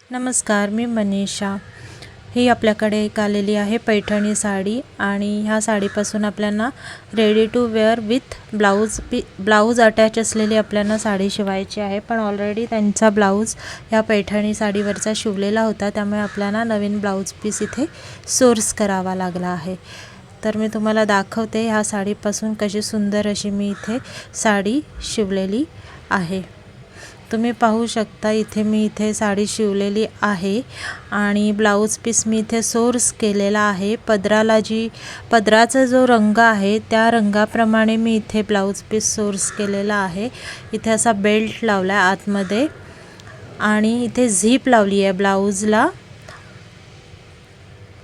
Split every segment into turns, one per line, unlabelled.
नमस्कार, मी मनीषा। ही आपल्याकडे एक आलेली आहे पैठणी साडी आणि ह्या साडीपासून आपल्याला ready to wear with blouse attach असलेली आपल्याला साडी शिवायची आहे। पण ऑलरेडी त्यांचा ब्लाऊज या पैठणी साडीवरचा शिवलेला होता, त्यामुळे आपल्याला नवीन ब्लाऊज पीस इथे सोर्स करावा लागला आहे। तर मी तुम्हाला दाखवते ह्या साडीपासून कशी सुंदर अशी मी इथे साडी शिवलेली आहे। तुम्ही पाहू शकता इथे मी इथे साडी शिवलेली आहे आणि ब्लाऊज पीस मी इथे सोर्स केलेला आहे। पदराचा जो रंग आहे त्या रंगाप्रमाणे मी इथे ब्लाऊज पीस सोर्स केलेला आहे। इथे असा बेल्ट लावला आतमध्ये आणि इथे झिप लावली आहे ब्लाऊजला।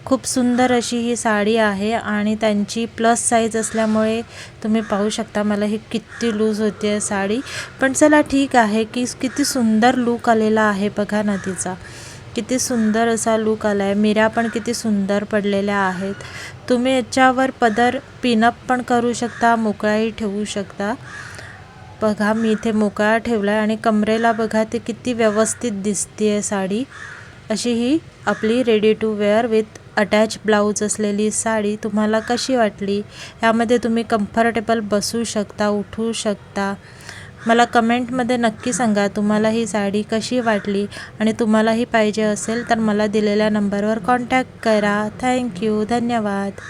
खूप सुंदर अशी ही साडी आहे आणि त्यांची प्लस साइज असल्यामुळे तुम्ही पाहू शकता मला ही किती लूज होते साडी, पण चला ठीक आहे की किती सुंदर लुक आलेला आहे। बघा ना तिचा किती सुंदर असा लुक आलाय। मिऱ्या पण किती सुंदर पडलेल्या आहेत। तुम्ही याच्यावर पदर पिनअप पण करू शकता, मोकळाही ठेवू शकता। बघा मी इथे मोकळा ठेवलाय आणि कमरेला बघा ते किती व्यवस्थित दिसते साडी। अशी ही आपली ready to wear with attach blouse असलेली साडी तुम्हाला कशी वाटली? यामध्ये तुम्ही कम्फर्टेबल बसू शकता, उठू शकता। मला कमेंटमध्ये नक्की सांगा तुम्हाला ही साडी कशी वाटली आणि तुम्हाला ही पाहिजे असेल तर मला दिलेल्या नंबरवर कॉन्टॅक्ट करा। थँक्यू, धन्यवाद।